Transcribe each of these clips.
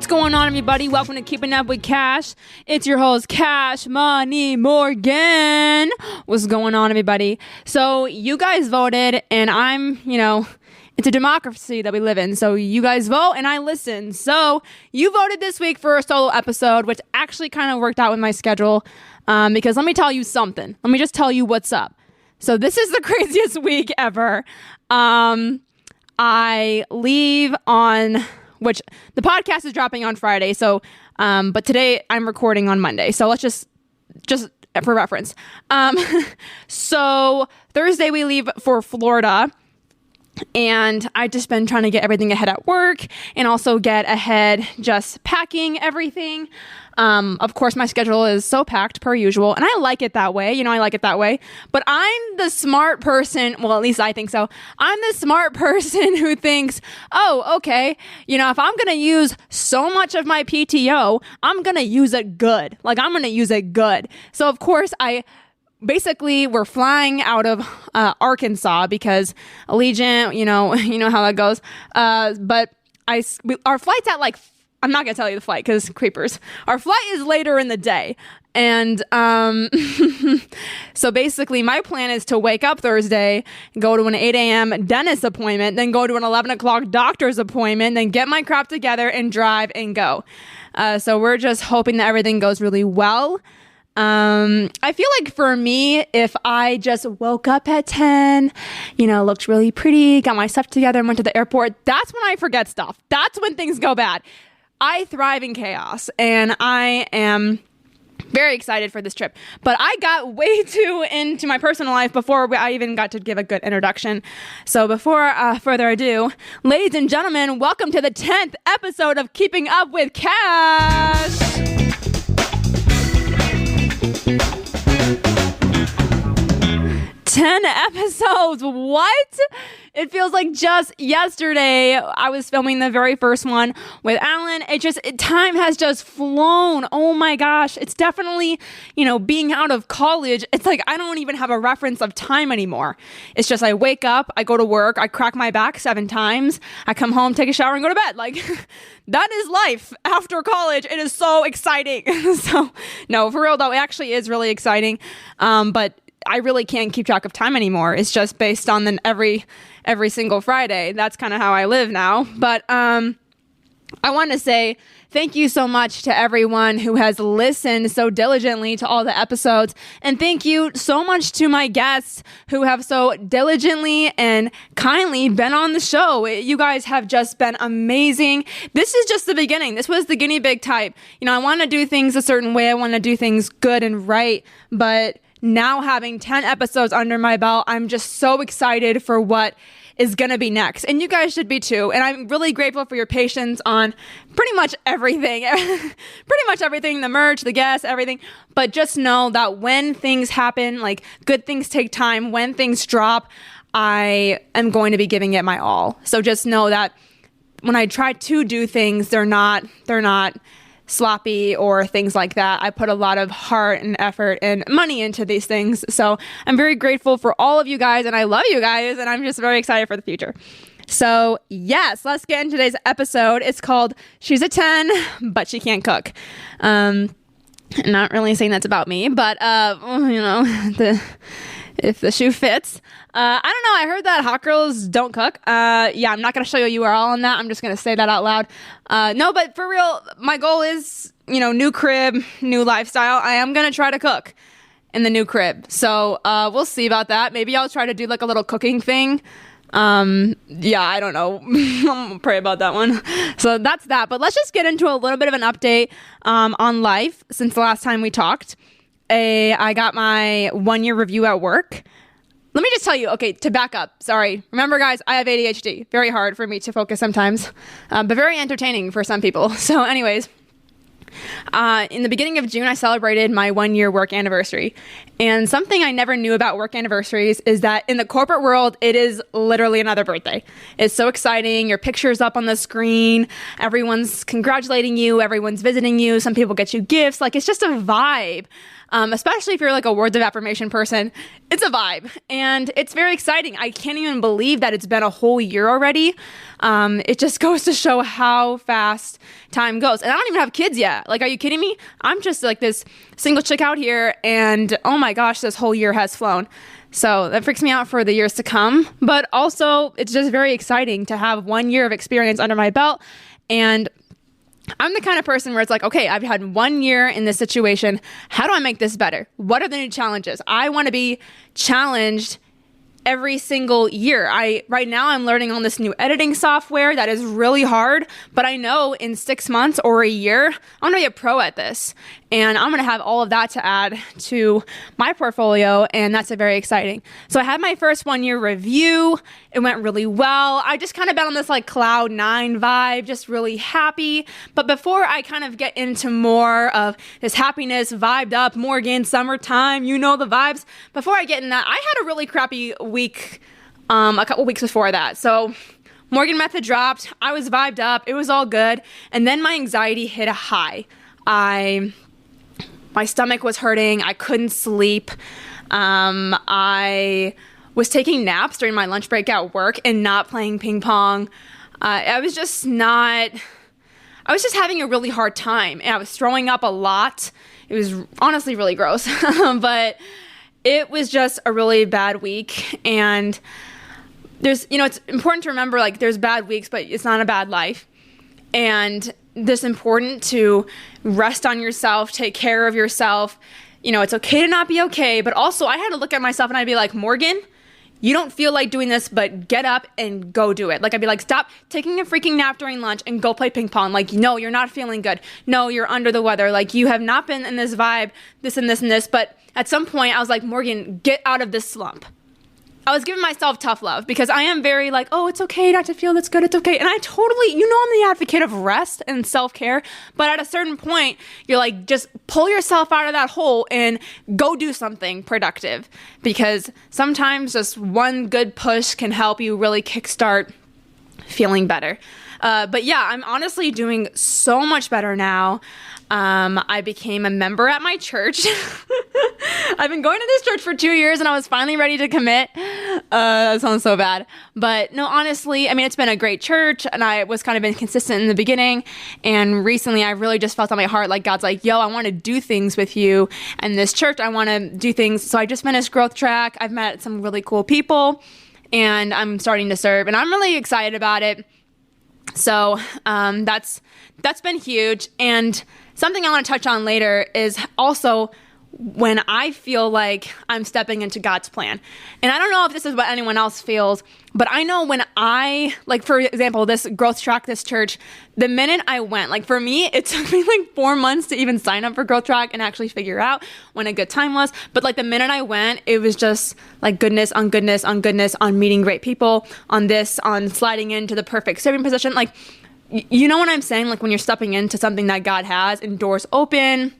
What's going on, everybody? Welcome to Keeping Up with Cash. It's your host, Cash Money Morgan. What's going on, everybody? So you guys voted, and it's a democracy that we live in. So you guys vote, and I listen. So you voted this week for a solo episode, which actually kind of worked out with my schedule. Because let me tell you something. Let me just tell you what's up. So this is the craziest week ever. I leave on... which the podcast is dropping on Friday. So, but today I'm recording on Monday. So let's just for reference. So Thursday we leave for Florida, and I've just been trying to get everything ahead at work and also get ahead just packing everything. Of course, my schedule is so packed per usual, and I like it that way. I like it that way. But I'm the smart person. Well, at least I think so. I'm the smart person who thinks, oh, okay, if I'm going to use so much of my PTO, I'm going to use it good. I'm going to use it good. So, of course, we're flying out of Arkansas because Allegiant, you know how that goes. But our flight's at I'm not going to tell you the flight because creepers. Our flight is later in the day. And so basically my plan is to wake up Thursday, go to an 8 a.m. dentist appointment, then go to an 11 o'clock doctor's appointment, then get my crap together and drive and go. So we're just hoping that everything goes really well. I feel like for me, if I just woke up at 10, looked really pretty, got my stuff together and went to the airport, that's when I forget stuff. That's when things go bad. I thrive in chaos, and I am very excited for this trip. But I got way too into my personal life before I even got to give a good introduction. So before further ado, ladies and gentlemen, welcome to the 10th episode of Keeping Up with Cash. 10 episodes. What? It feels like just yesterday I was filming the very first one with Alan. Time has just flown. Oh my gosh. It's definitely, being out of college. It's like I don't even have a reference of time anymore. It's just I wake up, I go to work, I crack my back 7 times, I come home, take a shower, and go to bed. That is life after college. It is so exciting. So, no, for real though, it actually is really exciting. But I really can't keep track of time anymore. It's just based on every single Friday. That's kind of how I live now. But I want to say thank you so much to everyone who has listened so diligently to all the episodes. And thank you so much to my guests who have so diligently and kindly been on the show. You guys have just been amazing. This is just the beginning. This was the guinea pig type. I want to do things a certain way. I want to do things good and right. But now having 10 episodes under my belt, I'm just so excited for what is going to be next. And you guys should be too. And I'm really grateful for your patience on pretty much everything. The merch, the guests, everything. But just know that when things happen, good things take time, when things drop, I am going to be giving it my all. So just know that when I try to do things, they're not sloppy or things like that. I put a lot of heart and effort and money into these things. So I'm very grateful for all of you guys, and I love you guys, and I'm just very excited for the future. So yes, let's get into today's episode. It's called She's a 10, but She Can't Cook. Not really saying that's about me, but if the shoe fits. I don't know. I heard that hot girls don't cook. Yeah, I'm not going to show you a URL on that. I'm just going to say that out loud. No, but for real, my goal is, new crib, new lifestyle. I am going to try to cook in the new crib. So we'll see about that. Maybe I'll try to do a little cooking thing. Yeah, I don't know. I'm gonna pray about that one. So that's that. But let's just get into a little bit of an update on life since the last time we talked. I got my 1-year review at work. Let me just tell you, okay, to back up, sorry. Remember, guys, I have ADHD. Very hard for me to focus sometimes, but very entertaining for some people. So anyways, in the beginning of June, I celebrated my 1-year work anniversary. And something I never knew about work anniversaries is that in the corporate world, it is literally another birthday. It's so exciting. Your picture's up on the screen. Everyone's congratulating you. Everyone's visiting you. Some people get you gifts. It's just a vibe. especially if you're like a words of affirmation person. It's a vibe and it's very exciting. I can't even believe that it's been a whole year already. It just goes to show how fast time goes. And I don't even have kids yet. Like, are you kidding me? I'm just like this single chick out here, and oh my gosh, this whole year has flown. So that freaks me out for the years to come. But also, it's just very exciting to have 1 year of experience under my belt. And I'm the kind of person where it's like, okay, I've had 1 year in this situation. How do I make this better? What are the new challenges? I want to be challenged every single year. Right now I'm learning on this new editing software that is really hard, but I know in 6 months or a year, I'm gonna be a pro at this. And I'm gonna have all of that to add to my portfolio, and that's very exciting. So I had my first 1 year review. It went really well. I just kind of been on this like cloud nine vibe, just really happy. But before I kind of get into more of this happiness, vibed up, Morgan, summertime, you know the vibes. Before I get in that, I had a really crappy week a couple weeks before that. So Morgan Method dropped. I was vibed up. It was all good. And then my anxiety hit a high. My stomach was hurting. I couldn't sleep. I was taking naps during my lunch break at work and not playing ping pong. I was just having a really hard time, and I was throwing up a lot. It was honestly really gross, but it was just a really bad week. And it's important to remember, like, there's bad weeks, but it's not a bad life. And it's important to rest on yourself, take care of yourself. It's okay to not be okay, but also I had to look at myself and I'd be like, Morgan, you don't feel like doing this, but get up and go do it. Like, I'd be like, stop taking a freaking nap during lunch and go play ping pong. Like, no, you're not feeling good. No, you're under the weather. Like, you have not been in this vibe, this and this and this. But at some point I was like, Morgan, get out of this slump. I was giving myself tough love because I am very like, oh, it's okay not to feel this good. It's okay. And I totally, I'm the advocate of rest and self-care. But at a certain point, you're like, just pull yourself out of that hole and go do something productive. Because sometimes just one good push can help you really kickstart feeling better. But yeah, I'm honestly doing so much better now. I became a member at my church. I've been going to this church for 2 years and I was finally ready to commit. That sounds so bad. But no, honestly, it's been a great church, and I was kind of inconsistent in the beginning. And recently I really just felt on my heart like God's like, yo, I want to do things with you and this church. I want to do things. So I just finished growth track. I've met some really cool people and I'm starting to serve, and I'm really excited about it. So that's been huge. And something I want to touch on later is also when I feel like I'm stepping into God's plan. And I don't know if this is what anyone else feels, but I know when for example, this growth track, this church, the minute I went, like for me, it took me like 4 months to even sign up for growth track and actually figure out when a good time was. But like the minute I went, it was just like goodness on goodness on goodness, on meeting great people, on sliding into the perfect serving position. Like, you know what I'm saying? Like when you're stepping into something that God has and doors open,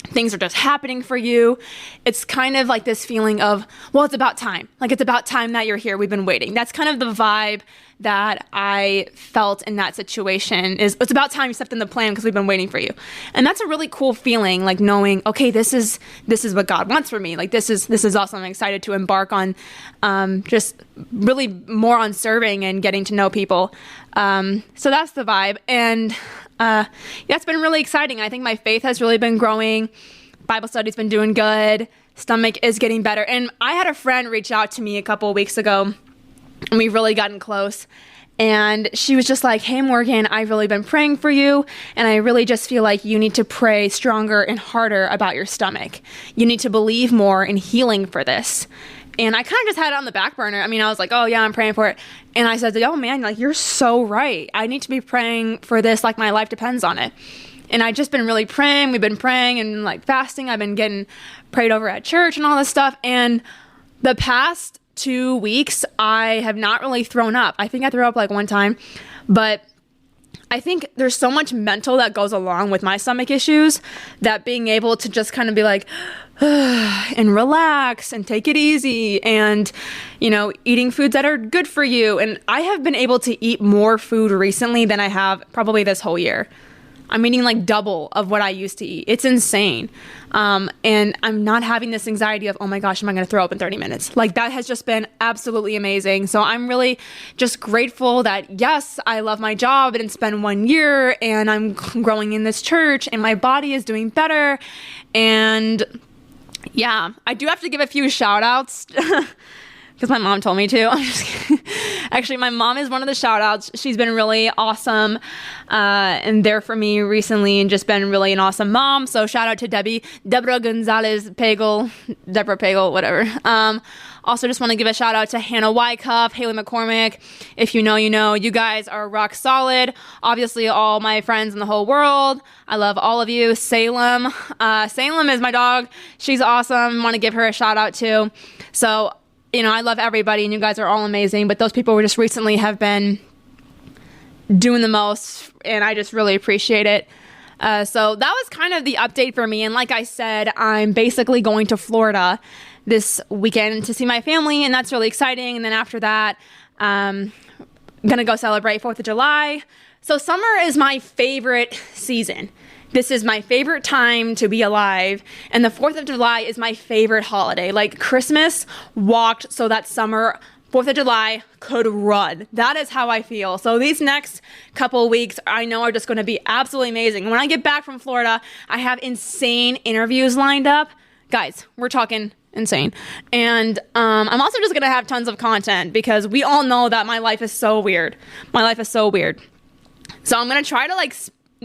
things are just happening for you. It's kind of like this feeling of, well, it's about time. Like, it's about time that you're here. We've been waiting. That's kind of the vibe that I felt in that situation. Is it's about time you stepped in the plan because we've been waiting for you. And that's a really cool feeling, like knowing, okay, this is what God wants for me. Like, this is awesome. I'm excited to embark on just really more on serving and getting to know people. So that's the vibe. And it's been really exciting. I think my faith has really been growing. Bible study's been doing good. Stomach is getting better. And I had a friend reach out to me a couple of weeks ago, and we've really gotten close. And she was just like, hey, Morgan, I've really been praying for you, and I really just feel like you need to pray stronger and harder about your stomach. You need to believe more in healing for this. And I kind of just had it on the back burner. I was like, oh yeah, I'm praying for it. And I said, oh man, like, you're so right. I need to be praying for this like my life depends on it. And I've just been really praying. We've been praying and like fasting. I've been getting prayed over at church and all this stuff. And the past 2 weeks, I have not really thrown up. I think I threw up like one time, but I think there's so much mental that goes along with my stomach issues that being able to just kind of be like, and relax and take it easy and, eating foods that are good for you. And I have been able to eat more food recently than I have probably this whole year. I'm eating like double of what I used to eat. It's insane. And I'm not having this anxiety of, oh my gosh, am I going to throw up in 30 minutes? Like that has just been absolutely amazing. So I'm really just grateful that yes, I love my job and it's been 1 year and I'm growing in this church and my body is doing better. And yeah, I do have to give a few shout outs because my mom told me to. I'm just kidding. Actually, my mom is one of the shout outs. She's been really awesome and there for me recently and just been really an awesome mom. So shout out to Deborah Gonzalez Pagel, Deborah Pagel, whatever. Also just want to give a shout out to Hannah Wycuff, Haley McCormick. If you know, you know. You guys are rock solid. Obviously, all my friends in the whole world. I love all of you. Salem. Salem is my dog. She's awesome. Want to give her a shout out too. So, you know, I love everybody and you guys are all amazing. But those people who just recently have been doing the most and I just really appreciate it. So that was kind of the update for me. And like I said, I'm basically going to Florida this weekend to see my family, and that's really exciting. And then after that, I'm gonna go celebrate 4th of July. So summer is my favorite season. This is my favorite time to be alive, and the 4th of July is my favorite holiday. Like Christmas walked so that summer, 4th of July could run. That is how I feel. So these next couple of weeks I know are just gonna be absolutely amazing. When I get back from Florida, I have insane interviews lined up. Guys, we're talking insane. And I'm also just gonna have tons of content because we all know that my life is so weird. My life is so weird. So I'm gonna try to like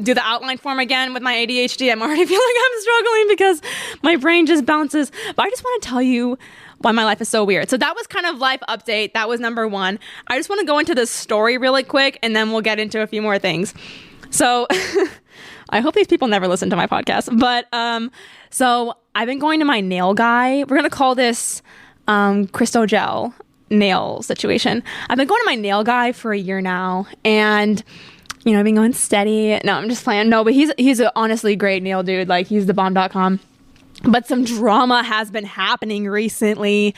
do the outline form again with my ADHD. I'm already feeling like I'm struggling because my brain just bounces. But I just want to tell you why my life is so weird. So that was kind of life update. That was number 1. I just want to go into this story really quick and then we'll get into a few more things. So I hope these people never listen to my podcast. But so I've been going to my nail guy. We're going to call this Crystal Gel nail situation. I've been going to my nail guy for a year now. And, you know, I've been going steady. No, I'm just playing. No, but he's a honestly great nail dude. Like, he's thebomb.com. But some drama has been happening recently.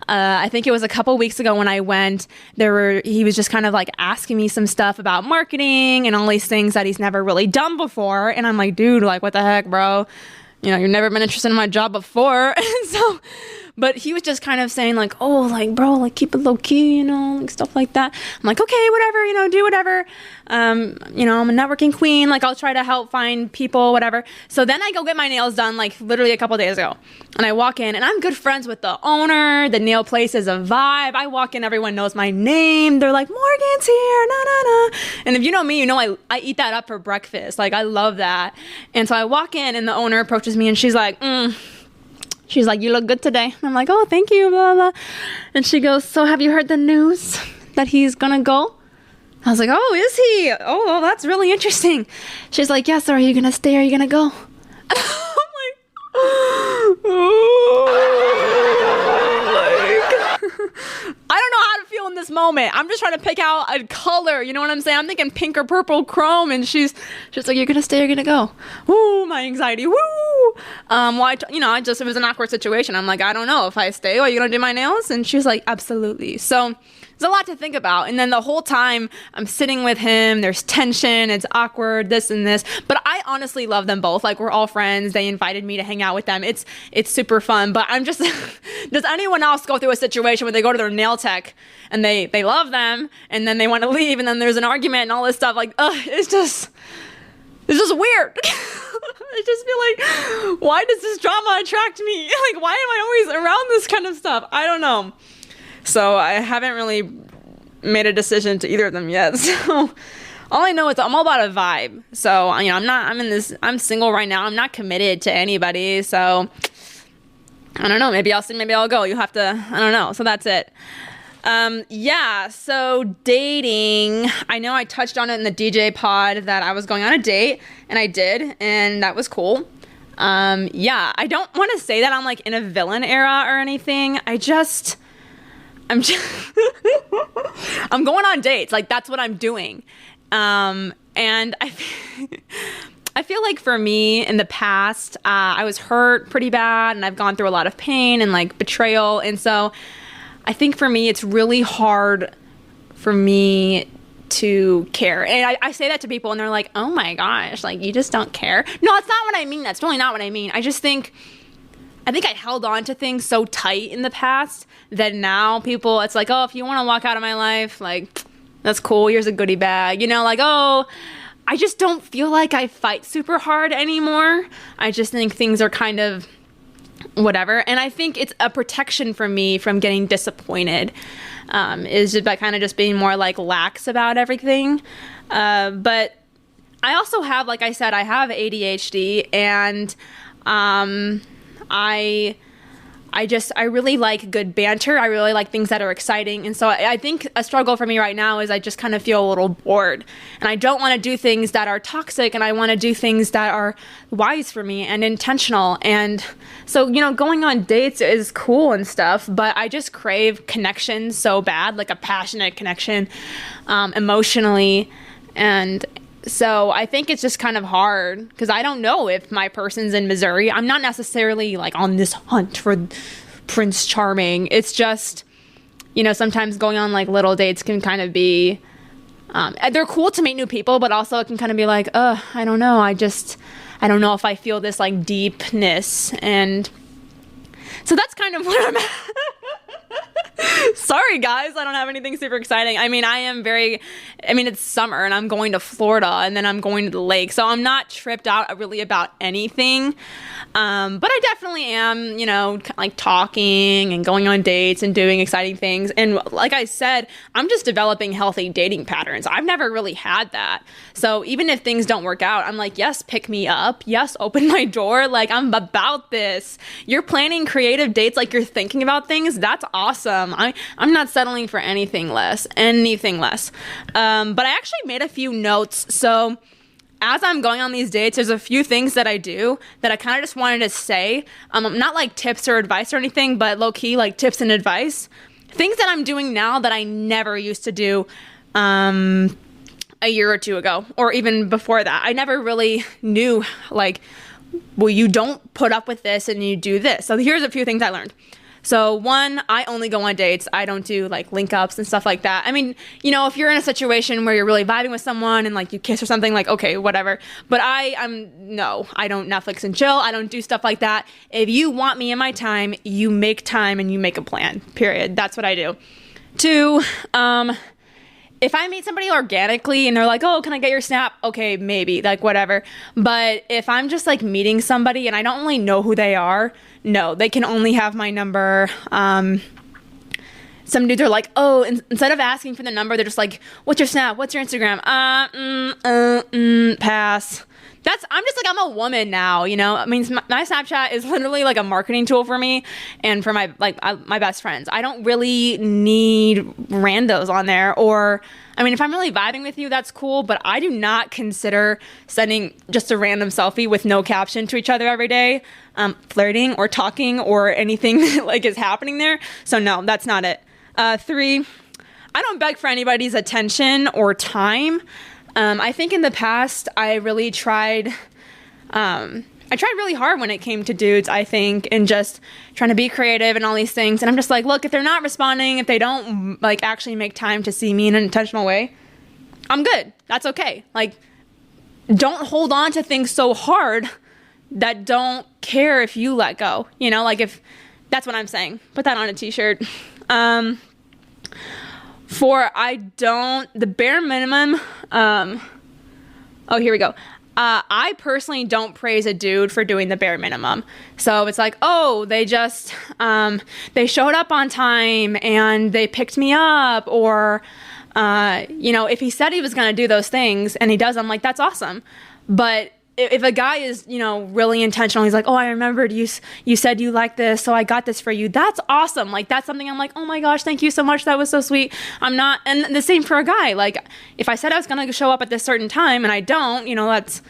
I think it was a couple weeks ago when I went, he was just kind of like asking me some stuff about marketing and all these things that he's never really done before. And I'm like, dude, like, what the heck, bro? You know, you've never been interested in my job before. And so, but he was just kind of saying like, oh, like, bro, like, keep it low key, you know, like stuff like that. I'm like, okay, whatever, you know, do whatever. You know, I'm a networking queen. Like, I'll try to help find people, whatever. So then I go get my nails done, like literally a couple days ago. And I walk in and I'm good friends with the owner. The nail place is a vibe. I walk in, everyone knows my name. They're like, Morgan's here, na, na, na. And if you know me, you know, I eat that up for breakfast. Like, I love that. And so I walk in and the owner approaches me and she's like, She's like, you look good today. And I'm like, oh, thank you, blah, blah. And she goes, so have you heard the news that he's gonna go? I was like, oh, is he? Oh, well, that's really interesting. She's like, yes, are you gonna stay or are you gonna go? I'm like, I don't know how to feel in this moment. I'm just trying to pick out a color. You know what I'm saying? I'm thinking pink or purple chrome. And she's like, you're going to stay or you're going to go? Woo, my anxiety. Woo. Well, it was an awkward situation. I'm like, I don't know if I stay. Are you going to do my nails? And she's like, absolutely. So there's a lot to think about. And then the whole time I'm sitting with him, there's tension, it's awkward, this and this. But I honestly love them both. Like, we're all friends. They invited me to hang out with them. It's super fun. But I'm just, does anyone else go through a situation where they go to their nail tech and they love them and then they want to leave and then there's an argument and all this stuff? Like, it's just weird. I just feel like, why does this drama attract me? Like, why am I always around this kind of stuff? I don't know. So I haven't really made a decision to either of them yet. So all I know is I'm all about a vibe. So, you know, I'm single right now. I'm not committed to anybody. So I don't know. Maybe I'll go. You have to, I don't know. So that's it. Yeah. So dating, I know I touched on it in the DJ pod that I was going on a date and I did, and that was cool. Yeah, I don't want to say that I'm like in a villain era or anything. I'm just I'm going on dates. Like, that's what I'm doing. And I feel like for me in the past, I was hurt pretty bad and I've gone through a lot of pain and like betrayal. And so I think for me, it's really hard for me to care. And I say that to people and they're like, oh my gosh, like you just don't care. No, it's not what I mean. That's totally not what I mean. I think I held on to things so tight in the past that now people, it's like, oh, if you want to walk out of my life, like, that's cool. Here's a goodie bag. You know, like, oh, I just don't feel like I fight super hard anymore. I just think things are kind of whatever. And I think it's a protection for me from getting disappointed, is just by kind of just being more like lax about everything. But I also have, like I said, I have ADHD, and I really like good banter. I really like things that are exciting. And so I think a struggle for me right now is I just kind of feel a little bored, and I don't want to do things that are toxic, and I want to do things that are wise for me and intentional. And so, you know, going on dates is cool and stuff, but I just crave connection so bad, like a passionate connection, emotionally. And so I think it's just kind of hard because I don't know if my person's in Missouri. I'm not necessarily like on this hunt for Prince Charming. It's just, you know, sometimes going on like little dates can kind of be, they're cool to meet new people, but also it can kind of be like, I don't know. I don't know if I feel this like deepness. And so that's kind of what I'm at. Sorry guys, I don't have anything super exciting. I mean, it's summer and I'm going to Florida and then I'm going to the lake. So I'm not tripped out really about anything. But I definitely am, you know, like talking and going on dates and doing exciting things. And like I said, I'm just developing healthy dating patterns. I've never really had that. So even if things don't work out, I'm like, yes, pick me up. Yes, open my door. Like, I'm about this. You're planning creative dates, like you're thinking about things. That's awesome. I'm not settling for anything less. But I actually made a few notes. So as I'm going on these dates, there's a few things that I do that I kind of just wanted to say. Not like tips or advice or anything, but low key like tips and advice. Things that I'm doing now that I never used to do a year or two ago, or even before that. I never really knew, like, well, you don't put up with this and you do this. So here's a few things I learned. So one, I only go on dates. I don't do like link ups and stuff like that. I mean, you know, if you're in a situation where you're really vibing with someone and like you kiss or something, like, okay, whatever. But no, I don't Netflix and chill. I don't do stuff like that. If you want me in my time, you make time and you make a plan, period. That's what I do. Two, if I meet somebody organically and they're like, oh, can I get your snap? Okay, maybe, like whatever. But if I'm just like meeting somebody and I don't really know who they are, no, they can only have my number. Some dudes are like, oh, instead of asking for the number, they're just like, what's your snap? What's your Instagram? Pass. I'm just like, I'm a woman now, you know? I mean, my Snapchat is literally like a marketing tool for me and for my best friends. I don't really need randos on there. Or, I mean, if I'm really vibing with you, that's cool, but I do not consider sending just a random selfie with no caption to each other every day, flirting or talking or anything that like is happening there. So no, that's not it. Three, I don't beg for anybody's attention or time. I think in the past, I really tried really hard when it came to dudes, I think, and just trying to be creative and all these things. And I'm just like, look, if they're not responding, if they don't like actually make time to see me in an intentional way, I'm good. That's okay. Like, don't hold on to things so hard that don't care if you let go, you know, like if that's what I'm saying, put that on a t-shirt. The bare minimum, here we go. I personally don't praise a dude for doing the bare minimum. So it's like, oh, they just, they showed up on time and they picked me up, or, you know, if he said he was going to do those things and he does, I'm like, that's awesome. But if a guy is, you know, really intentional, he's like, oh, I remembered you said you liked this, so I got this for you. That's awesome. Like, that's something I'm like, oh my gosh, thank you so much. That was so sweet. And the same for a guy. Like, if I said I was going to show up at this certain time and I don't, that's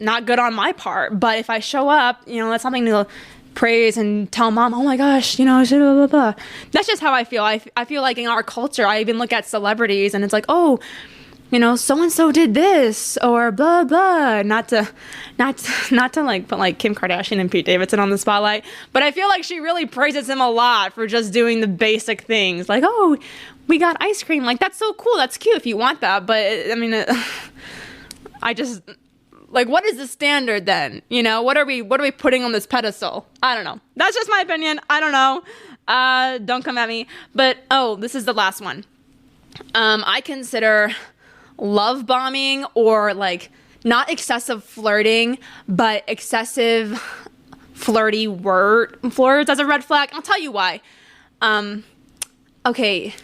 not good on my part. But if I show up, that's something to praise and tell mom, oh my gosh, blah, blah, blah. That's just how I feel. I feel like in our culture, I even look at celebrities and it's like, oh, so-and-so did this or blah, blah, not to like put like Kim Kardashian and Pete Davidson on the spotlight, but I feel like she really praises him a lot for just doing the basic things. Like, oh, we got ice cream. Like, that's so cool. That's cute if you want that. But I mean, I just, like, what is the standard then? You know, what are we putting on this pedestal? I don't know. That's just my opinion. I don't know. Don't come at me. But, this is the last one. I consider love bombing, or like not excessive flirting, but excessive flirty flirts as a red flag. I'll tell you why. Okay.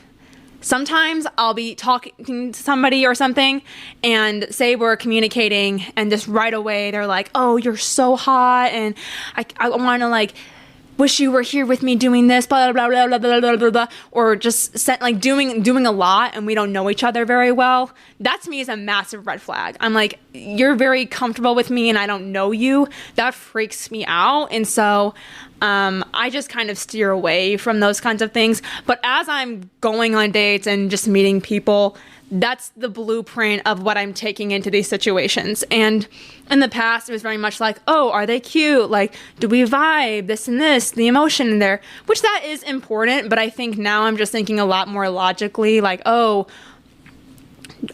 Sometimes I'll be talking to somebody or something, and say we're communicating, and just right away they're like, oh, you're so hot, and I want to like wish you were here with me doing this, blah, blah, blah, blah, blah, blah, blah, blah, or just doing a lot, and we don't know each other very well. That to me is a massive red flag. I'm like, you're very comfortable with me and I don't know you. That freaks me out. And so I just kind of steer away from those kinds of things. But as I'm going on dates and just meeting people, that's the blueprint of what I'm taking into these situations. And in the past, it was very much like, oh, are they cute? Like, do we vibe? This and this, the emotion in there, which that is important. But I think now I'm just thinking a lot more logically, like, oh,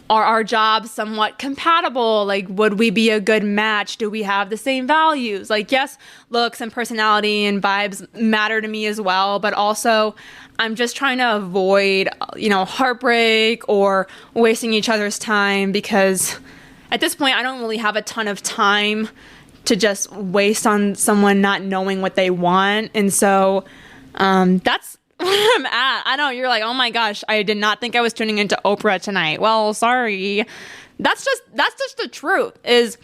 are our jobs somewhat compatible? Like, would we be a good match? Do we have the same values? Like, yes, looks and personality and vibes matter to me as well, but also I'm just trying to avoid, heartbreak or wasting each other's time, because at this point I don't really have a ton of time to just waste on someone not knowing what they want. And so that's where I'm at. I know you're like, oh my gosh, I did not think I was tuning into Oprah tonight. Well, sorry. That's just the truth. Is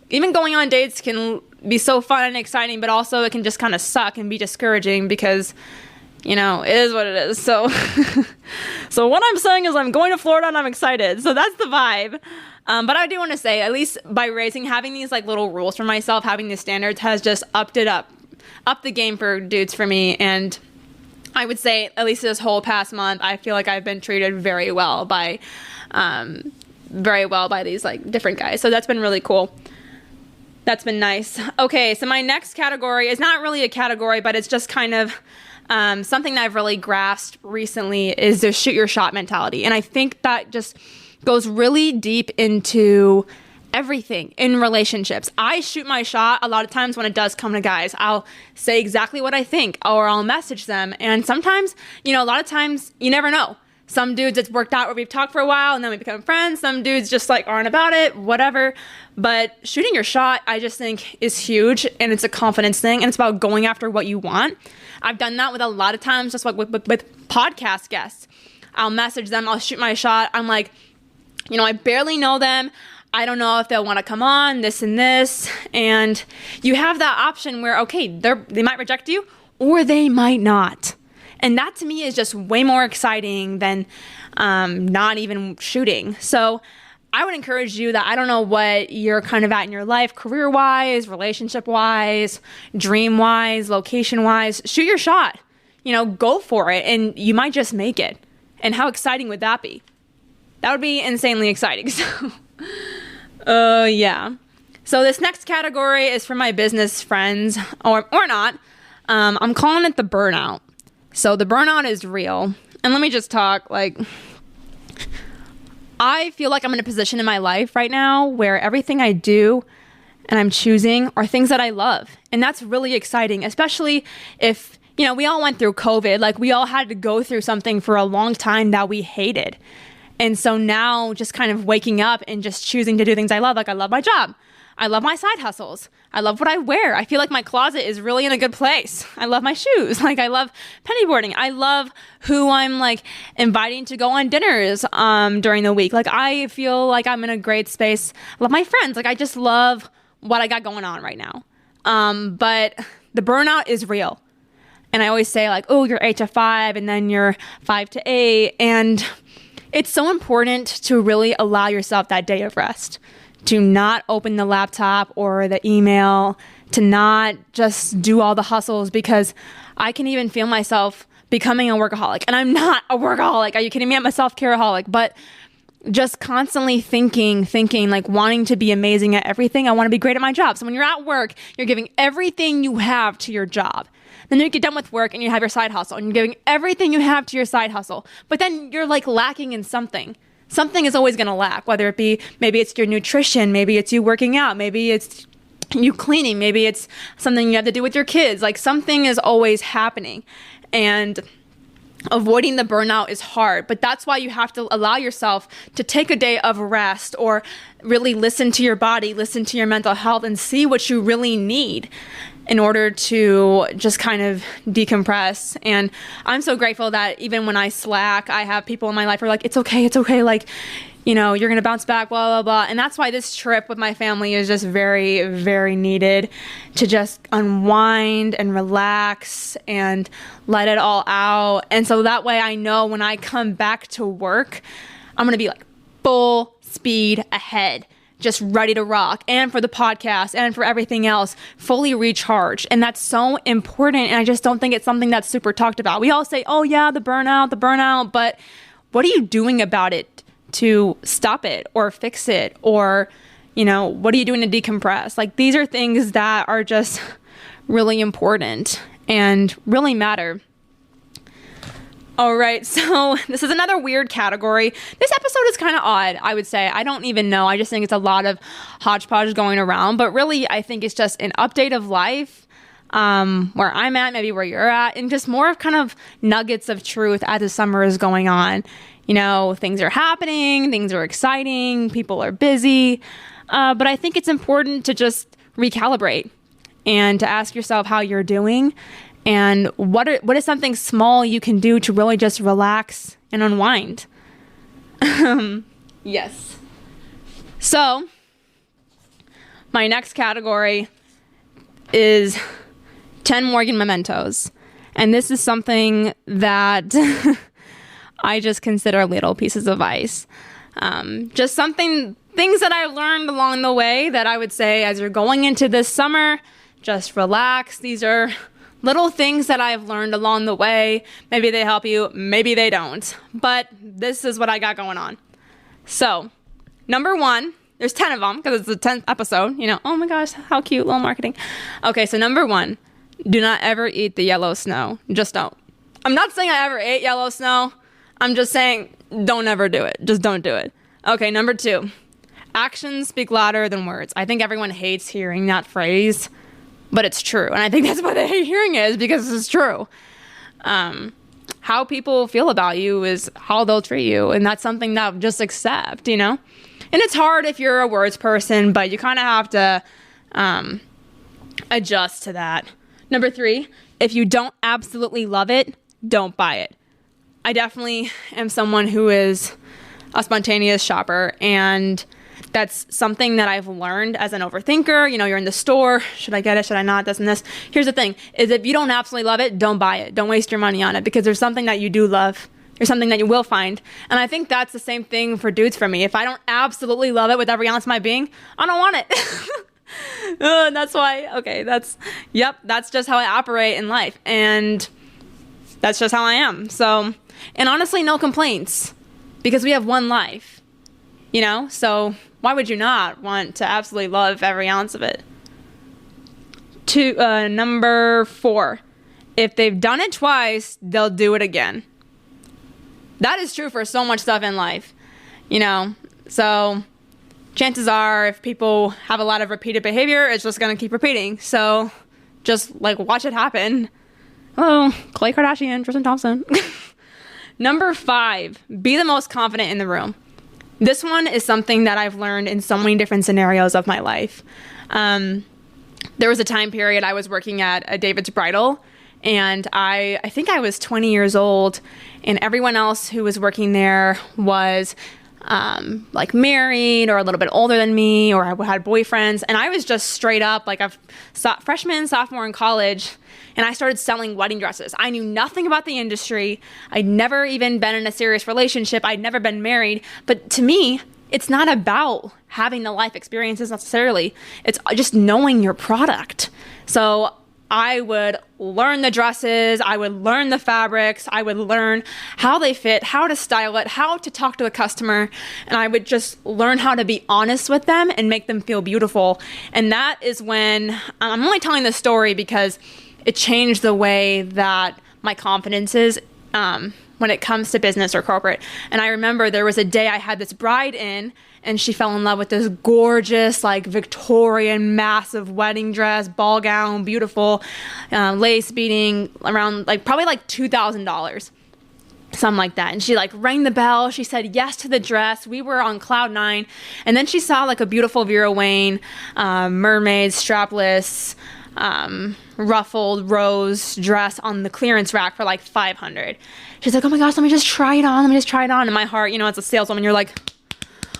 even going on dates can be so fun and exciting, but also it can just kind of suck and be discouraging, because it is what it is. So so what I'm saying is I'm going to Florida and I'm excited. So that's the vibe. But I do want to say, at least by having these like little rules for myself, having these standards has just upped the game for dudes for me. And I would say, at least this whole past month, I feel like I've been treated very well by these like different guys. So that's been really cool. That's been nice. Okay, so my next category is not really a category, but it's just kind of something that I've really grasped recently, is the shoot your shot mentality. And I think that just goes really deep into everything in relationships. I shoot my shot a lot of times when it does come to guys. I'll say exactly what I think, or I'll message them. And sometimes, a lot of times you never know. Some dudes it's worked out where we've talked for a while and then we become friends. Some dudes just like aren't about it, whatever. But shooting your shot, I just think is huge, and it's a confidence thing, and it's about going after what you want. I've done that with a lot of times, just like with podcast guests. I'll message them, I'll shoot my shot. I'm like, I barely know them. I don't know if they'll want to come on, this and this. And you have that option where, okay, they might reject you or they might not. And that to me is just way more exciting than not even shooting. So I would encourage you that I don't know what you're kind of at in your life, career-wise, relationship-wise, dream-wise, location-wise. Shoot your shot. Go for it, and you might just make it. And how exciting would that be? That would be insanely exciting. So, yeah. So this next category is for my business friends, or not. I'm calling it the burnout. So the burnout is real. And let me just talk, I feel like I'm in a position in my life right now where everything I do and I'm choosing are things that I love. And that's really exciting, especially if, we all went through COVID. Like, we all had to go through something for a long time that we hated. And so now just kind of waking up and just choosing to do things I love. Like, I love my job. I love my side hustles. I love what I wear. I feel like my closet is really in a good place. I love my shoes. I love penny boarding. I love who I'm inviting to go on dinners during the week. I feel like I'm in a great space. I love my friends. I just love what I got going on right now. But the burnout is real. And I always say oh, you're 8 to 5 and then you're 5 to 8. And it's so important to really allow yourself that day of rest, to not open the laptop or the email, to not just do all the hustles, because I can even feel myself becoming a workaholic. And I'm not a workaholic. Are you kidding me? I'm a self-careaholic. But just constantly thinking, like wanting to be amazing at everything. I want to be great at my job. So when you're at work, you're giving everything you have to your job. Then you get done with work and you have your side hustle and you're giving everything you have to your side hustle. But then you're like lacking in something. Something is always going to lack, whether it be, maybe it's your nutrition, maybe it's you working out, maybe it's you cleaning, maybe it's something you have to do with your kids. Like something is always happening. And avoiding the burnout is hard, but that's why you have to allow yourself to take a day of rest or really listen to your body, listen to your mental health, and see what you really need in order to just kind of decompress. And I'm so grateful that even when I slack, I have people in my life who are like, it's okay. Like, you know, you're going to bounce back, blah, blah, blah. And that's why this trip with my family is just very, very needed, to just unwind and relax and let it all out. And so that way I know when I come back to work, I'm going to be like full speed ahead, just ready to rock. And for the podcast and for everything else, fully recharged. And that's so important. And I just don't think it's something that's super talked about. We all say, oh yeah, the burnout, but what are you doing about it to stop it or fix it? Or, you know, what are you doing to decompress? Like, these are things that are just really important and really matter. All right, so this is another weird category. This episode is kind of odd, I would say. I don't even know. I just think it's a lot of hodgepodge going around. But really, I think it's just an update of life, where I'm at, maybe where you're at, and just more of kind of nuggets of truth as the summer is going on. You know, things are happening, things are exciting, people are busy. But I think it's important to just recalibrate and to ask yourself how you're doing and what is something small you can do to really just relax and unwind. Yes. So my next category is 10 Morgan Mementos. And this is something that I just consider little pieces of advice. Just things that I learned along the way that I would say as you're going into this summer, just relax. These are little things that I've learned along the way. Maybe they help you, maybe they don't. But this is what I got going on. So, number 1, there's 10 of them because it's the 10th episode. You know, oh my gosh, how cute, little marketing. Okay, so number 1, do not ever eat the yellow snow. Just don't. I'm not saying I ever ate yellow snow. I'm just saying don't ever do it. Just don't do it. Okay, number 2, actions speak louder than words. I think everyone hates hearing that phrase, but it's true. And I think that's why they hate hearing it, is because it's true. How people feel about you is how they'll treat you. And that's something that just accept, you know? And it's hard if you're a words person, but you kind of have to adjust to that. Number 3, if you don't absolutely love it, don't buy it. I definitely am someone who is a spontaneous shopper, and that's something that I've learned as an overthinker. You know, you're in the store. Should I get it? Should I not? This and this. Here's the thing, is if you don't absolutely love it, don't buy it. Don't waste your money on it, because there's something that you do love. There's something that you will find. And I think that's the same thing for dudes for me. If I don't absolutely love it with every ounce of my being, I don't want it. That's why, okay, that's just how I operate in life. And that's just how I am. So, and honestly, no complaints, because we have one life, you know? So why would you not want to absolutely love every ounce of it? Number 4, if they've done it twice, they'll do it again. That is true for so much stuff in life, you know? So chances are, if people have a lot of repeated behavior, it's just going to keep repeating. So just like watch it happen. Oh, Khloe Kardashian, Tristan Thompson. Number 5, be the most confident in the room. This one is something that I've learned in so many different scenarios of my life. There was a time period I was working at a David's Bridal, and I think I was 20 years old, and everyone else who was working there was like married or a little bit older than me, or I had boyfriends, and I was just straight up like a freshman, sophomore in college, and I started selling wedding dresses. I knew nothing about the industry. I'd never even been in a serious relationship. I'd never been married. But to me, it's not about having the life experiences necessarily. It's just knowing your product. So I would learn the dresses, I would learn the fabrics, I would learn how they fit, how to style it, how to talk to the customer, and I would just learn how to be honest with them and make them feel beautiful. And that is when, I'm only telling this story because it changed the way that my confidence is when it comes to business or corporate. And I remember there was a day I had this bride in, and she fell in love with this gorgeous, like Victorian, massive wedding dress, ball gown, beautiful, lace beading around probably $2,000, something like that. And she rang the bell. She said yes to the dress. We were on cloud nine. And then she saw a beautiful Vera Wayne, mermaid, strapless, ruffled rose dress on the clearance rack for $500. She's like, oh my gosh, let me just try it on. In my heart, as a saleswoman, you're like,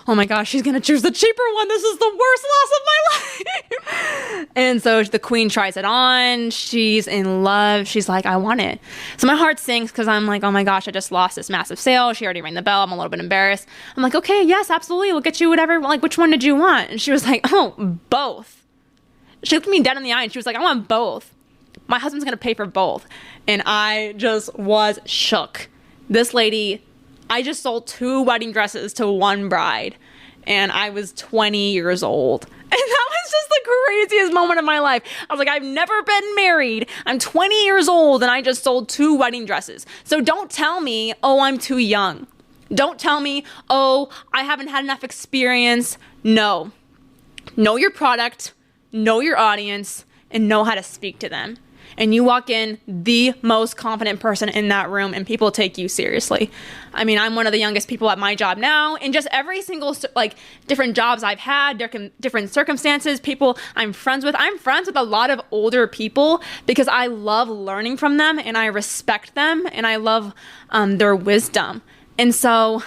oh my gosh, she's going to choose the cheaper one. This is the worst loss of my life. And so the queen tries it on. She's in love. She's like, I want it. So my heart sinks because I'm like, oh my gosh, I just lost this massive sale. She already rang the bell. I'm a little bit embarrassed. I'm like, okay, yes, absolutely. We'll get you whatever. Which one did you want? And she was like, oh, both. She looked me dead in the eye and she was like, I want both. My husband's going to pay for both. And I just was shook. This lady, I just sold 2 wedding dresses to one bride, and I was 20 years old. And that was just the craziest moment of my life. I was like, I've never been married. I'm 20 years old, and I just sold 2 wedding dresses. So don't tell me, oh, I'm too young. Don't tell me, oh, I haven't had enough experience. No. Know your product, know your audience, and know how to speak to them. And you walk in the most confident person in that room, and people take you seriously. I mean, I'm one of the youngest people at my job now, and just every single different jobs I've had, different circumstances, people I'm friends with a lot of older people because I love learning from them, and I respect them, and I love their wisdom. And so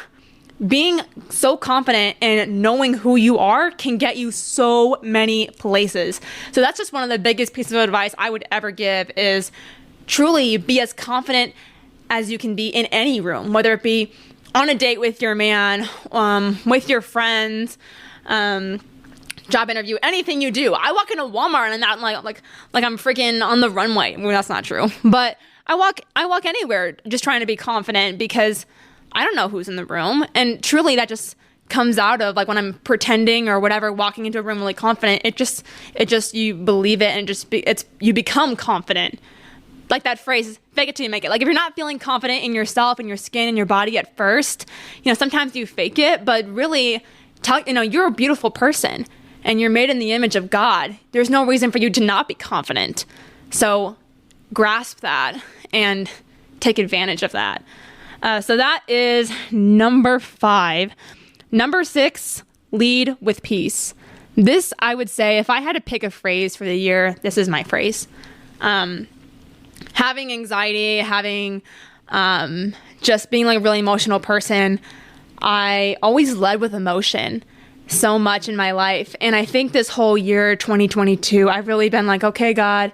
being so confident and knowing who you are can get you so many places. So that's just one of the biggest pieces of advice I would ever give is truly be as confident as you can be in any room, whether it be on a date with your man, with your friends, job interview, anything you do. I walk into Walmart and I'm like I'm freaking on the runway. Well, that's not true, but I walk anywhere just trying to be confident because I don't know who's in the room. And truly that just comes out of when I'm pretending or whatever, walking into a room really confident, it just, you believe it and you become confident. Like that phrase, fake it till you make it. If you're not feeling confident in yourself and your skin and your body at first, sometimes you fake it, but really you're a beautiful person and you're made in the image of God. There's no reason for you to not be confident. So grasp that and take advantage of that. So that is number 5. Number 6, lead with peace. This, I would say, if I had to pick a phrase for the year, this is my phrase. Having anxiety, just being a really emotional person, I always led with emotion so much in my life. And I think this whole year, 2022, I've really been okay, God,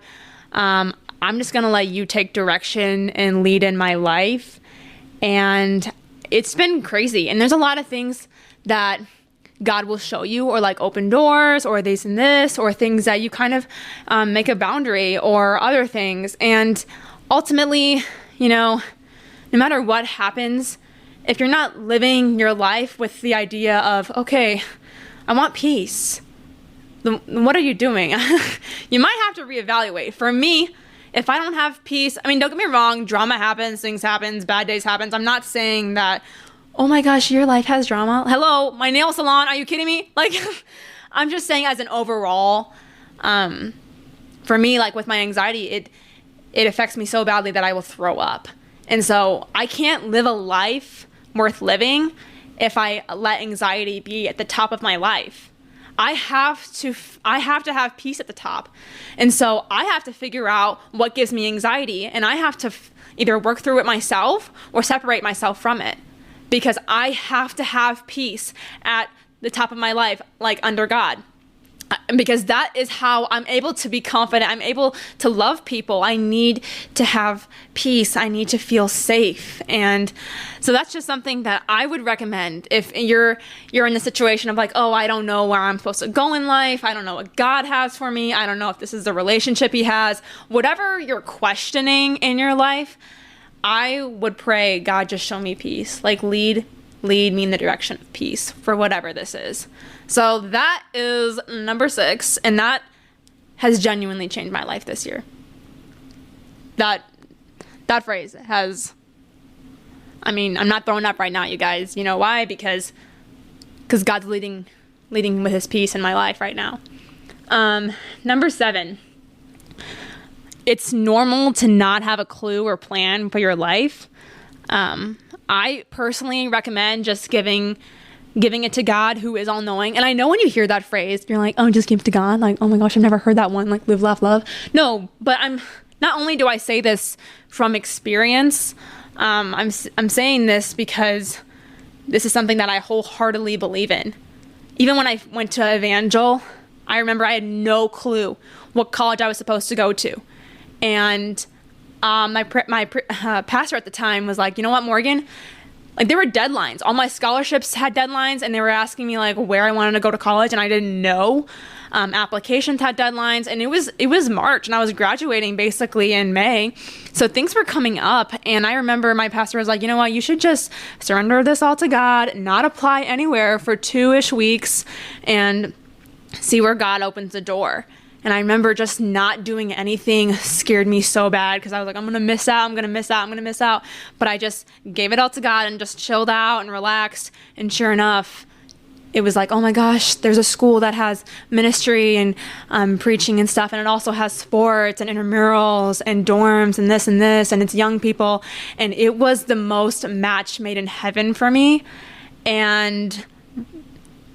I'm just going to let you take direction and lead in my life. And it's been crazy. And there's a lot of things that God will show you or open doors or this and this or things that you kind of make a boundary or other things. And ultimately, no matter what happens, if you're not living your life with the idea of, okay, I want peace, then what are you doing? You might have to reevaluate. For me, if I don't have peace, don't get me wrong, drama happens, things happen, bad days happens. I'm not saying that, oh my gosh, your life has drama. Hello, my nail salon, are you kidding me? I'm just saying as an overall, for me, with my anxiety, it affects me so badly that I will throw up. And so I can't live a life worth living if I let anxiety be at the top of my life. I have to have peace at the top. And so I have to figure out what gives me anxiety, and I have to either work through it myself or separate myself from it, because I have to have peace at the top of my life, under God. because that is how I'm able to be confident. I'm able to love people. I need to have peace. I need to feel safe. And so that's just something that I would recommend if you're in the situation of like, oh, I don't know where I'm supposed to go in life. I don't know what God has for me. I don't know if this is the relationship he has. Whatever you're questioning in your life, I would pray, God, just show me peace. Like lead me in the direction of peace for whatever this is. So that is number 6, and that has genuinely changed my life this year. That phrase has, I mean, I'm not throwing up right now, you guys. You know why? Because God's leading with his peace in my life right now. Number 7, it's normal to not have a clue or plan for your life. I personally recommend just giving it to God, who is all-knowing. And I know when you hear that phrase, you're like, oh, just give it to God. Like, oh my gosh, I've never heard that one. Like, live, laugh, love. No, but not only do I say this from experience, I'm saying this because this is something that I wholeheartedly believe in. Even when I went to Evangel, I remember I had no clue what college I was supposed to go to. And my pastor at the time was like, you know what, Morgan? Like, there were deadlines. All my scholarships had deadlines, and they were asking me like where I wanted to go to college, and I didn't know. Applications had deadlines, and it was March, and I was graduating basically in May, so things were coming up. And I remember my pastor was like, you know what, you should just surrender this all to God, not apply anywhere for 2-ish weeks, and see where God opens the door. And I remember just not doing anything scared me so bad because I was like, I'm going to miss out. But I just gave it all to God and just chilled out and relaxed. And sure enough, it was like, oh my gosh, there's a school that has ministry and preaching and stuff. And it also has sports and intramurals and dorms and this. And it's young people. And it was the most match made in heaven for me. And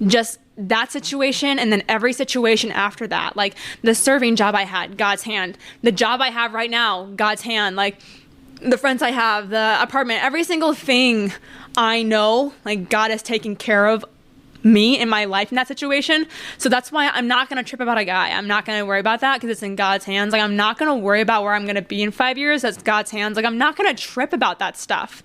just that situation, and then every situation after that, like the serving job I had, God's hand. The job I have right now, God's hand. Like the friends I have, the apartment, every single thing I know, like God has taken care of me in my life in that situation. So that's why I'm not going to trip about a guy. I'm not going to worry about that because it's in God's hands. Like I'm not going to worry about where I'm going to be in 5 years. That's God's hands. Like I'm not going to trip about that stuff.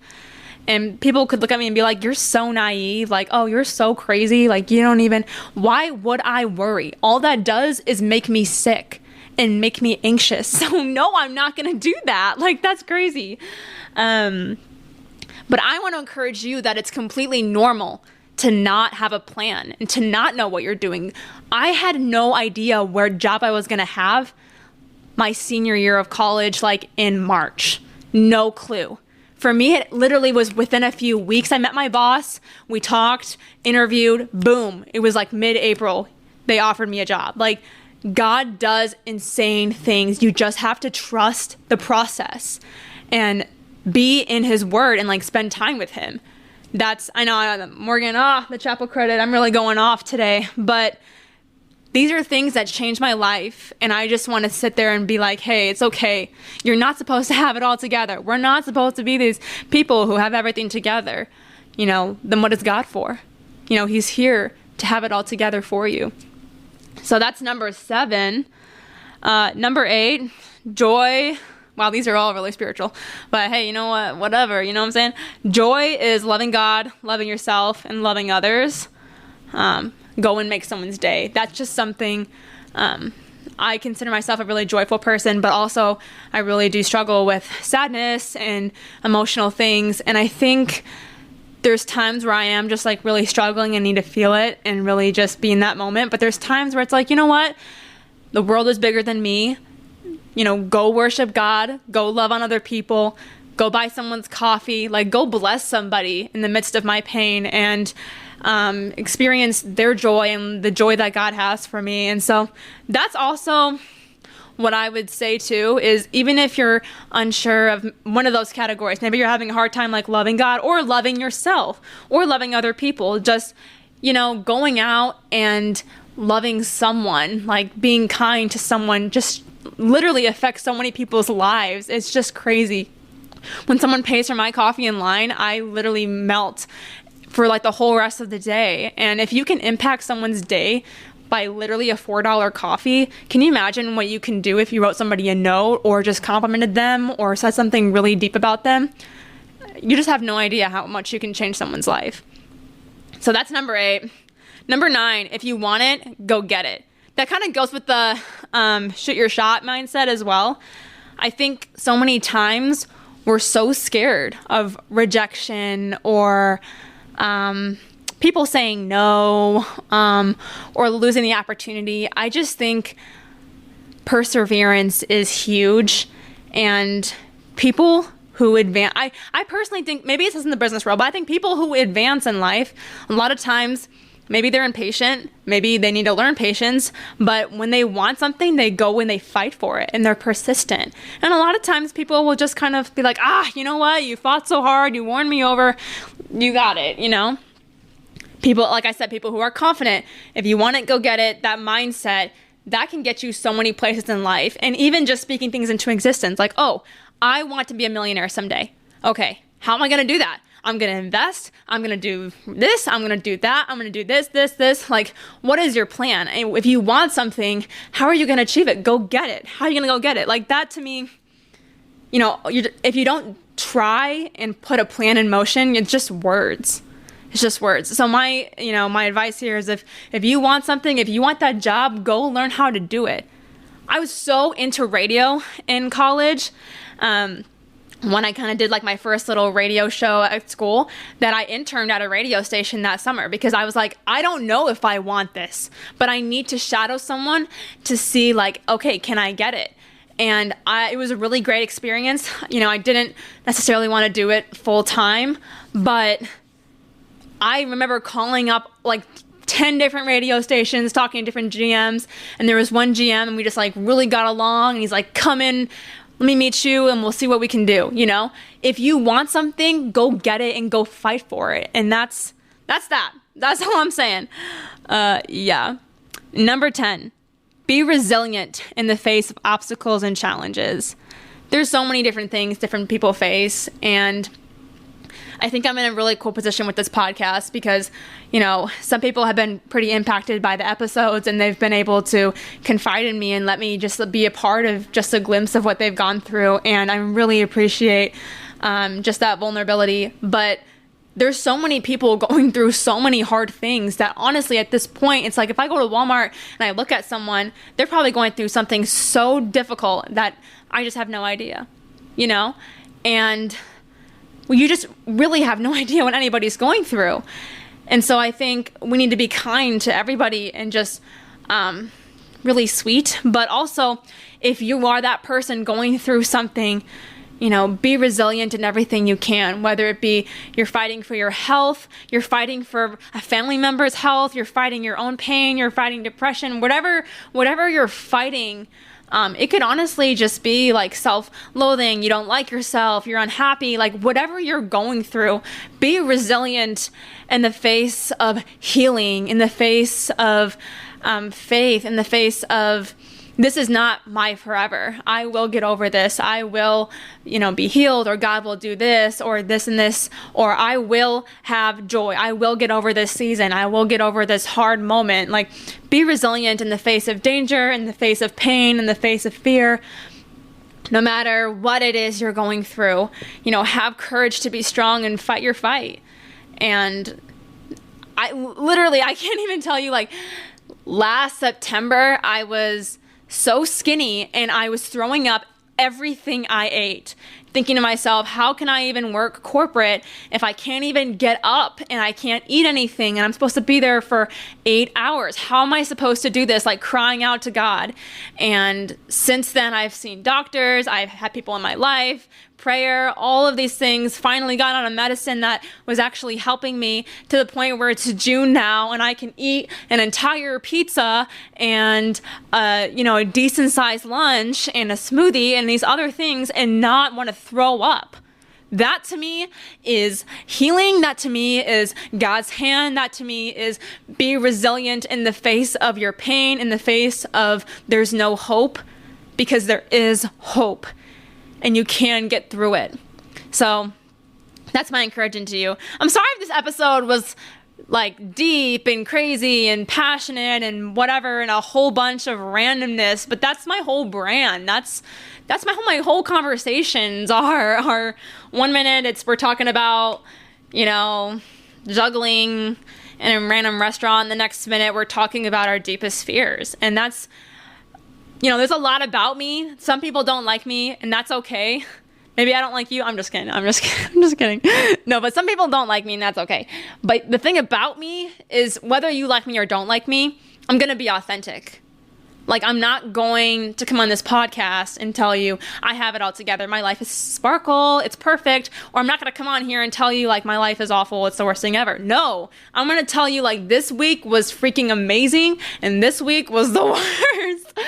And people could look at me and be like, you're so naive. Like, oh, you're so crazy. Like, you don't even, why would I worry? All that does is make me sick and make me anxious. So no, I'm not going to do that. Like, that's crazy. But I want to encourage you that it's completely normal to not have a plan and to not know what you're doing. I had no idea where job I was going to have my senior year of college, like in March. No clue. For me, it literally was within a few weeks. I met my boss, we talked, interviewed, boom. It was like mid-April, they offered me a job. Like, God does insane things. You just have to trust the process and be in his word and like spend time with him. I know, Morgan, the chapel credit, I'm really going off today, but these are things that changed my life, and I just want to sit there and be like, hey, it's okay. You're not supposed to have it all together. We're not supposed to be these people who have everything together. You know, then what is God for? You know, he's here to have it all together for you. So that's number 7. Number 8, joy. Wow, these are all really spiritual. But hey, you know what? Whatever, you know what I'm saying? Joy is loving God, loving yourself, and loving others. Go and make someone's day. That's just something, I consider myself a really joyful person, but also I really do struggle with sadness and emotional things. And I think there's times where I am just like really struggling and need to feel it and really just be in that moment. But there's times where it's like, you know what? The world is bigger than me. You know, go worship God, go love on other people, go buy someone's coffee, like go bless somebody in the midst of my pain and experience their joy and the joy that God has for me. And so that's also what I would say too, is even if you're unsure of one of those categories, maybe you're having a hard time like loving God or loving yourself or loving other people, just, you know, going out and loving someone, like being kind to someone, just literally affects so many people's lives. It's just crazy. When someone pays for my coffee in line, I literally melt for like the whole rest of the day. And if you can impact someone's day by literally a $4 coffee, can you imagine what you can do if you wrote somebody a note or just complimented them or said something really deep about them? You just have no idea how much you can change someone's life. So that's number 8. Number 9, if you want it, go get it. That kind of goes with the shoot your shot mindset as well. I think so many times we're so scared of rejection or people saying no or losing the opportunity. I just think perseverance is huge, and people who advance, I personally think, maybe it's in the business world, but I think people who advance in life, a lot of times, maybe they're impatient, maybe they need to learn patience, but when they want something, they go and they fight for it, and they're persistent. And a lot of times people will just kind of be like, you know what, you fought so hard, you won me over, you got it, you know? People, like I said, people who are confident, if you want it, go get it, that mindset, that can get you so many places in life. And even just speaking things into existence, like, I want to be a millionaire someday. Okay, how am I going to do that? I'm going to invest. I'm going to do this. I'm going to do that. I'm going to do this. Like, what is your plan? And if you want something, how are you going to achieve it? Go get it. How are you going to go get it? Like, that to me, you know, if you don't try and put a plan in motion, it's just words. It's just words. So my advice here is if you want something, if you want that job, go learn how to do it. I was so into radio in college. When I kind of did like my first little radio show at school, that I interned at a radio station that summer because I was like, I don't know if I want this, but I need to shadow someone to see like, okay, can I get it? And it was a really great experience. You know, I didn't necessarily want to do it full time, but I remember calling up like 10 different radio stations, talking to different GMs, and there was one GM and we just like really got along, and he's like, come in, let me meet you and we'll see what we can do. You know, if you want something, go get it and go fight for it. And that's all I'm saying. Yeah. Number 10, be resilient in the face of obstacles and challenges. There's so many different things different people face, and I think I'm in a really cool position with this podcast because, you know, some people have been pretty impacted by the episodes, and they've been able to confide in me and let me just be a part of just a glimpse of what they've gone through. And I really appreciate just that vulnerability. But there's so many people going through so many hard things that honestly at this point, it's like if I go to Walmart and I look at someone, they're probably going through something so difficult that I just have no idea, you know? And you just really have no idea what anybody's going through. And so I think we need to be kind to everybody and just really sweet. But also, if you are that person going through something, you know, be resilient in everything you can, whether it be you're fighting for your health, you're fighting for a family member's health, you're fighting your own pain, you're fighting depression, whatever you're fighting. It could honestly just be like self-loathing, you don't like yourself, you're unhappy, like whatever you're going through, be resilient in the face of healing, in the face of faith, in the face of this is not my forever. I will get over this. I will, you know, be healed, or God will do this or this and this, or I will have joy. I will get over this season. I will get over this hard moment. Like, be resilient in the face of danger, in the face of pain, in the face of fear. No matter what it is you're going through, you know, have courage to be strong and fight your fight. And I can't even tell you, like, last September, I was so skinny and I was throwing up everything I ate, thinking to myself, how can I even work corporate if I can't even get up and I can't eat anything and I'm supposed to be there for 8 hours? How am I supposed to do this? Like, crying out to God. And since then, I've seen doctors, I've had people in my life, prayer, all of these things, finally got on a medicine that was actually helping me to the point where it's June now and I can eat an entire pizza and, a decent sized lunch and a smoothie and these other things and not want to throw up. That to me is healing. That to me is God's hand. That to me is be resilient in the face of your pain, in the face of there's no hope, because there is hope. And you can get through it. So that's my encouragement to you. I'm sorry if this episode was like deep and crazy and passionate and whatever, and a whole bunch of randomness, but that's my whole brand. That's my whole conversations are 1 minute we're talking about, juggling in a random restaurant. The next minute we're talking about our deepest fears. And that's, there's a lot about me. Some people don't like me, and that's okay. Maybe I don't like you. I'm just kidding. I'm just kidding. No, but some people don't like me, and that's okay. But the thing about me is, whether you like me or don't like me, I'm going to be authentic. Like, I'm not going to come on this podcast and tell you I have it all together. My life is sparkle. It's perfect. Or I'm not going to come on here and tell you like my life is awful. It's the worst thing ever. No, I'm going to tell you like this week was freaking amazing and this week was the worst.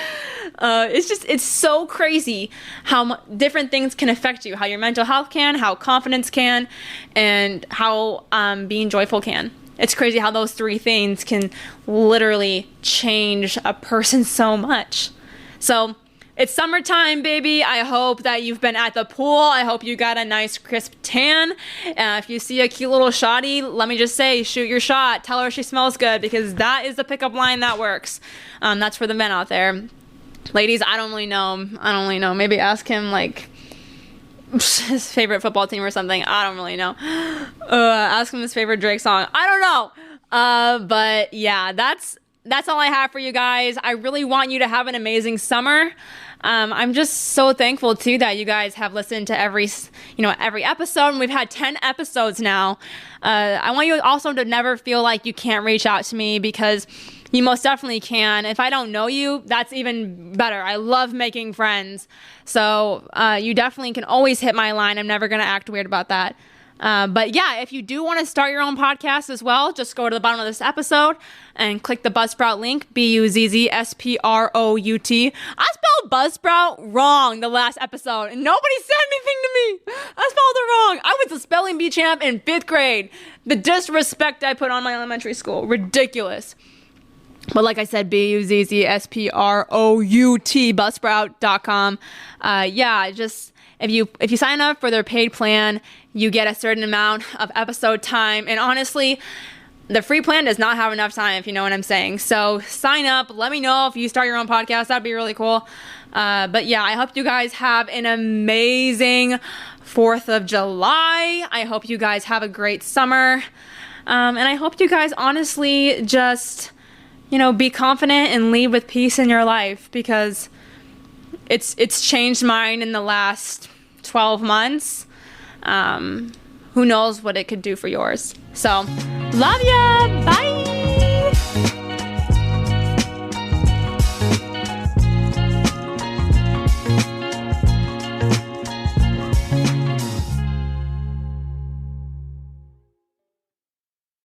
It's so crazy how different things can affect you, how your mental health can, how confidence can, and how being joyful can. It's crazy how those three things can literally change a person so much. So it's summertime, baby. I hope that you've been at the pool. I hope you got a nice crisp tan. If you see a cute little shotty, let me just say, shoot your shot. Tell her she smells good, because that is the pickup line that works. That's for the men out there. Ladies, I don't really know. Maybe ask him like his favorite football team or something. I don't really know. Ask him his favorite Drake song. I don't know. But yeah, that's all I have for you guys. I really want you to have an amazing summer. I'm just so thankful too that you guys have listened to every episode, and we've had 10 episodes now. I want you also to never feel like you can't reach out to me, because you most definitely can. If I don't know you, that's even better. I love making friends. So you definitely can always hit my line. I'm never going to act weird about that. But yeah, if you do want to start your own podcast as well, just go to the bottom of this episode and click the Buzzsprout link, Buzzsprout. I spelled Buzzsprout wrong the last episode, and nobody said anything to me. I spelled it wrong. I was a spelling bee champ in 5th grade. The disrespect I put on my elementary school, ridiculous. But like I said, Buzzsprout, Buzzsprout.com. Just if you sign up for their paid plan, you get a certain amount of episode time. And honestly, the free plan does not have enough time, if you know what I'm saying. So sign up. Let me know if you start your own podcast. That'd be really cool. But yeah, I hope you guys have an amazing 4th of July. I hope you guys have a great summer. And I hope you guys honestly just, be confident and lead with peace in your life, because it's changed mine in the last 12 months. Who knows what it could do for yours. So, love ya. Bye.